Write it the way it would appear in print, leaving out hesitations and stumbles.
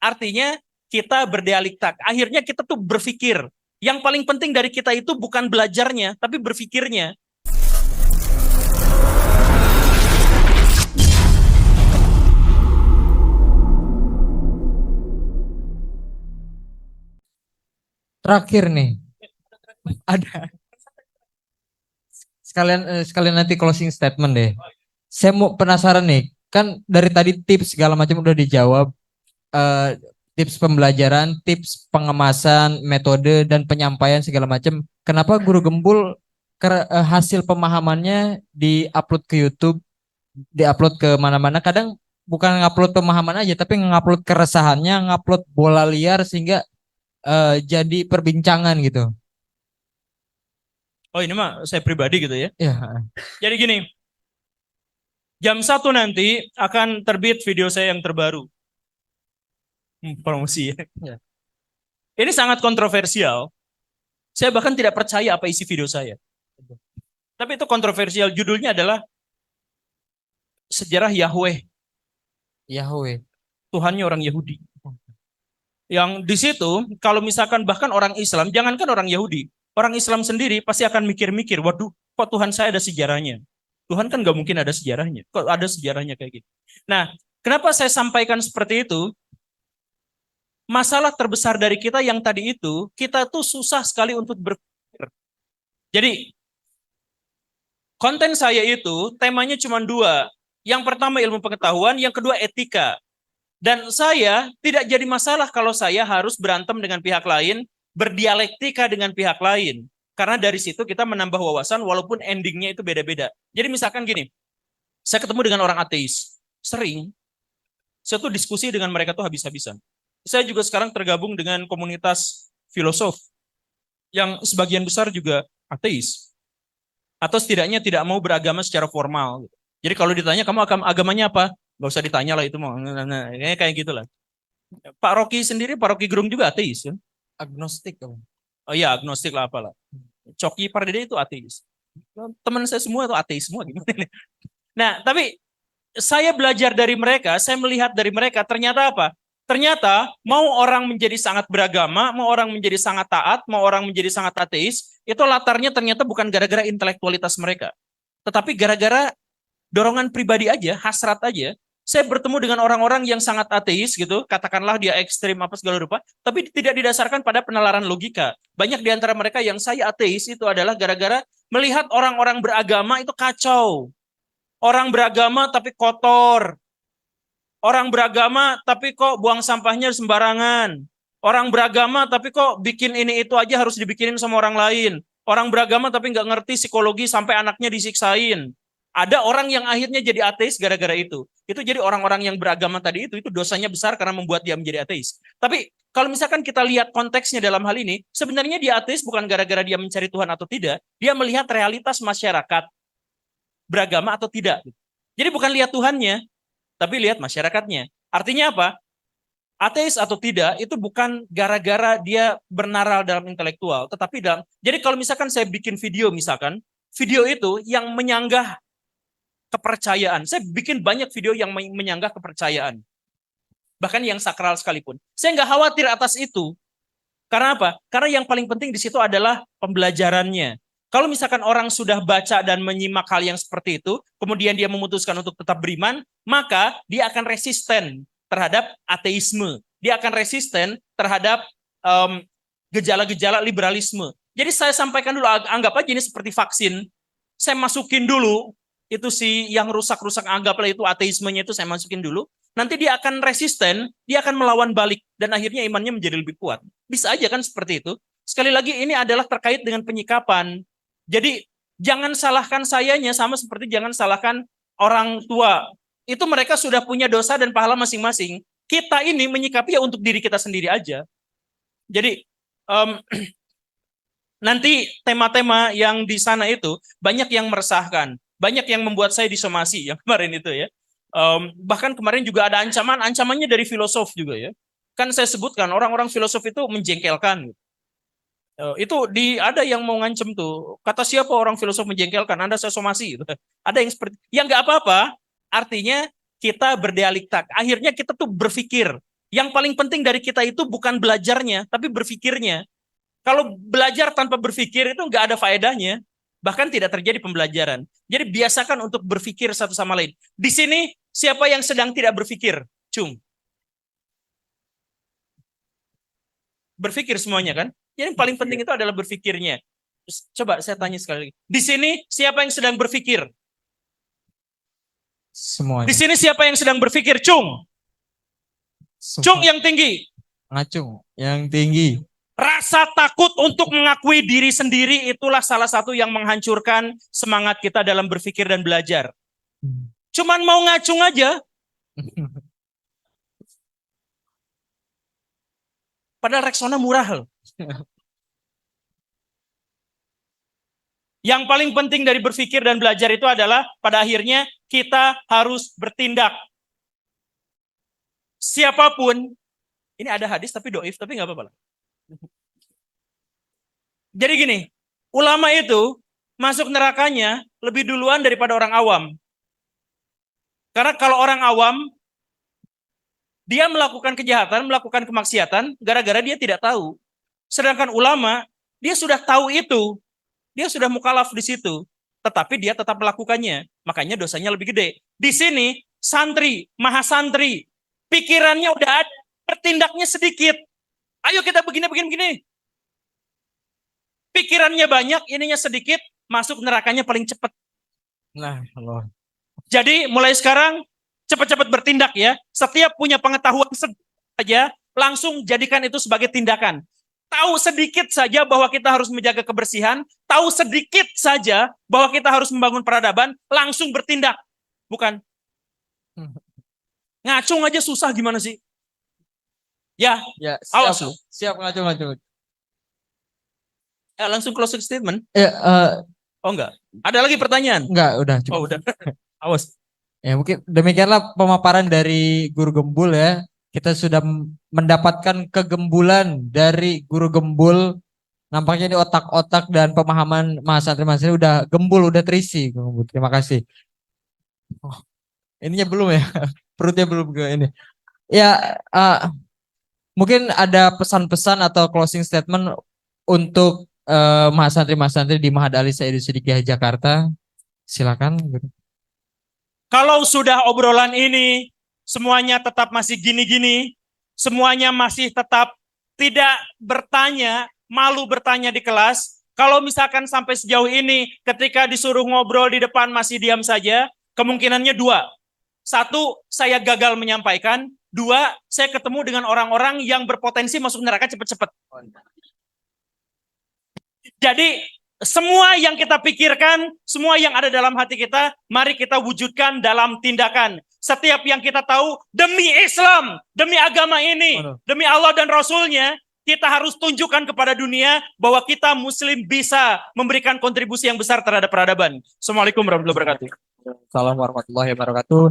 artinya kita berdialektik. Akhirnya kita tuh berpikir. Yang paling penting dari kita itu bukan belajarnya, tapi berpikirnya. Terakhir nih, Ada. sekalian nanti closing statement deh. Saya mau penasaran nih, kan dari tadi tips segala macam udah dijawab, eh, tips pembelajaran, tips pengemasan, metode dan penyampaian segala macam. Kenapa Guru Gembul hasil pemahamannya diupload ke YouTube, diupload ke mana-mana? Kadang bukan ngupload pemahaman aja, tapi ngupload keresahannya, ngupload bola liar sehingga jadi perbincangan gitu. Oh, ini mah saya pribadi gitu ya. Ya, Jadi gini, jam 1 nanti akan terbit video saya yang terbaru. Promosi ya. ya. Ini sangat kontroversial. Saya bahkan tidak percaya apa isi video saya. Tapi itu kontroversial. Judulnya adalah Sejarah Yahweh. Yahweh. Tuhannya orang Yahudi. Yang di situ, kalau misalkan bahkan orang Islam, jangankan orang Yahudi, orang Islam sendiri pasti akan mikir-mikir, waduh, kok Tuhan saya ada sejarahnya? Tuhan kan nggak mungkin ada sejarahnya. Kok ada sejarahnya kayak gitu? Nah, kenapa saya sampaikan seperti itu? Masalah terbesar dari kita yang tadi itu, kita tuh susah sekali untuk berpikir. Jadi, konten saya itu temanya cuma dua. Yang pertama ilmu pengetahuan, yang kedua etika. Dan saya tidak jadi masalah kalau saya harus berantem dengan pihak lain, berdialektika dengan pihak lain. Karena dari situ kita menambah wawasan walaupun endingnya itu beda-beda. Jadi misalkan gini, saya ketemu dengan orang ateis. Sering, saya tuh diskusi dengan mereka tuh habis-habisan. Saya juga sekarang tergabung dengan komunitas filosof yang sebagian besar juga ateis. Atau setidaknya tidak mau beragama secara formal. Jadi kalau ditanya, kamu agamanya apa? Gak usah ditanya lah itu mau. Nah, kayak gitulah. Pak Rocky sendiri, Pak Rocky Gerung juga ateis kan? Agnostik kamu. Oh iya, agnostik lah apalah. Coki Pardede itu ateis. Teman saya semua itu ateis semua gimana nih? Nah, tapi saya belajar dari mereka, saya melihat dari mereka, ternyata apa? Ternyata mau orang menjadi sangat beragama, mau orang menjadi sangat taat, mau orang menjadi sangat ateis, itu latarnya ternyata bukan gara-gara intelektualitas mereka. Tetapi gara-gara dorongan pribadi aja, hasrat aja. Saya bertemu dengan orang-orang yang sangat ateis gitu, katakanlah dia ekstrim apa segala rupa, tapi tidak didasarkan pada penalaran logika. Banyak di antara mereka yang saya ateis itu adalah gara-gara melihat orang-orang beragama itu kacau. Orang beragama tapi kotor. Orang beragama tapi kok buang sampahnya sembarangan. Orang beragama tapi kok bikin ini itu aja harus dibikinin sama orang lain. Orang beragama tapi nggak ngerti psikologi sampai anaknya disiksain. Ada orang yang akhirnya jadi ateis gara-gara itu. Itu jadi orang-orang yang beragama tadi itu dosanya besar karena membuat dia menjadi ateis. Tapi kalau misalkan kita lihat konteksnya dalam hal ini, sebenarnya dia ateis bukan gara-gara dia mencari Tuhan atau tidak. Dia melihat realitas masyarakat beragama atau tidak. Jadi bukan lihat Tuhannya, tapi lihat masyarakatnya. Artinya apa? Ateis atau tidak itu bukan gara-gara dia bernaral dalam intelektual, tetapi dalam. Jadi kalau misalkan saya bikin video misalkan, video itu yang menyanggah kepercayaan. Saya bikin banyak video yang menyanggah kepercayaan. Bahkan yang sakral sekalipun. Saya nggak khawatir atas itu. Karena apa? Karena yang paling penting di situ adalah pembelajarannya. Kalau misalkan orang sudah baca dan menyimak hal yang seperti itu, kemudian dia memutuskan untuk tetap beriman, maka dia akan resisten terhadap ateisme. Dia akan resisten terhadap gejala-gejala liberalisme. Jadi saya sampaikan dulu, anggap aja ini seperti vaksin. Saya masukin dulu, itu si yang rusak-rusak, anggaplah itu ateismenya itu saya masukin dulu. Nanti dia akan resisten, dia akan melawan balik, dan akhirnya imannya menjadi lebih kuat. Bisa aja kan seperti itu. Sekali lagi ini adalah terkait dengan penyikapan. Jadi jangan salahkan sayanya sama seperti jangan salahkan orang tua. Itu mereka sudah punya dosa dan pahala masing-masing. Kita ini menyikapi ya untuk diri kita sendiri aja. Jadi nanti tema-tema yang di sana itu banyak yang meresahkan. Banyak yang membuat saya disomasi yang kemarin itu ya. Bahkan kemarin juga ada ancamannya dari filosof juga ya. Kan saya sebutkan orang-orang filosof itu menjengkelkan. Itu ada yang mau ngancem tuh. Kata siapa orang filosof menjengkelkan? Anda saya somasi. Gitu. Ada yang seperti, yang nggak apa-apa. Artinya kita berdialektik. Akhirnya kita tuh berpikir. Yang paling penting dari kita itu bukan belajarnya, tapi berpikirnya. Kalau belajar tanpa berpikir itu nggak ada faedahnya. Bahkan tidak terjadi pembelajaran. Jadi biasakan untuk berpikir satu sama lain. Di sini siapa yang sedang tidak berpikir? Cung. Berpikir semuanya kan? Jadi yang paling penting itu adalah berpikirnya. Coba saya tanya sekali lagi. Di sini siapa yang sedang berpikir? Semuanya. Di sini siapa yang sedang berpikir? Cung. Cung yang tinggi. Ngacung yang tinggi. Rasa takut untuk mengakui diri sendiri itulah salah satu yang menghancurkan semangat kita dalam berpikir dan belajar. Cuman mau ngacung aja. Padahal Rexona murah loh. Yang paling penting dari berpikir dan belajar itu adalah pada akhirnya kita harus bertindak. Siapapun, ini ada hadis tapi doif, tapi nggak apa-apa lah. Jadi gini, ulama itu masuk nerakanya lebih duluan daripada orang awam. Karena kalau orang awam, dia melakukan kejahatan, melakukan kemaksiatan, gara-gara dia tidak tahu. Sedangkan ulama, dia sudah tahu itu. Dia sudah mukalaf di situ. Tetapi dia tetap melakukannya. Makanya dosanya lebih gede. Di sini, santri, mahasantri, pikirannya udah ada, bertindaknya sedikit. Ayo kita begini. Pikirannya banyak, ininya sedikit, masuk nerakanya paling cepat. Nah, Allah. Jadi mulai sekarang cepat-cepat bertindak ya. Setiap punya pengetahuan saja, langsung jadikan itu sebagai tindakan. Tahu sedikit saja bahwa kita harus menjaga kebersihan, tahu sedikit saja bahwa kita harus membangun peradaban, langsung bertindak. Bukan. Ngacung aja susah gimana sih? Ya, Ya, awas lu. Siap ngacung. Langsung closing statement. Oh enggak. Ada lagi pertanyaan? Enggak, udah cukup. Oh udah. Awas. Ya mungkin demikianlah pemaparan dari Guru Gembul ya. Kita sudah mendapatkan kegembulan dari Guru Gembul. Nampaknya ini otak-otak dan pemahaman mahasantri-mahasantri udah gembul, udah terisi. Guru Gembul. Terima kasih. Oh, ininya belum ya. Perutnya belum ke ini. Ya, mungkin ada pesan-pesan atau closing statement untuk mahasantri-mahasantri di Mahat Ali Said Sidikiyah Jakarta. Silakan. Kalau sudah obrolan ini semuanya tetap masih gini-gini, semuanya masih tetap tidak bertanya, malu bertanya di kelas. Kalau misalkan sampai sejauh ini ketika disuruh ngobrol di depan masih diam saja, kemungkinannya dua. Satu, saya gagal menyampaikan. Dua, saya ketemu dengan orang-orang yang berpotensi masuk neraka cepat-cepat. Jadi semua yang kita pikirkan, semua yang ada dalam hati kita, mari kita wujudkan dalam tindakan. Setiap yang kita tahu, demi Islam, demi agama ini, demi Allah dan Rasulnya, kita harus tunjukkan kepada dunia bahwa kita Muslim bisa memberikan kontribusi yang besar terhadap peradaban. Assalamualaikum warahmatullahi wabarakatuh. Assalamualaikum warahmatullahi wabarakatuh.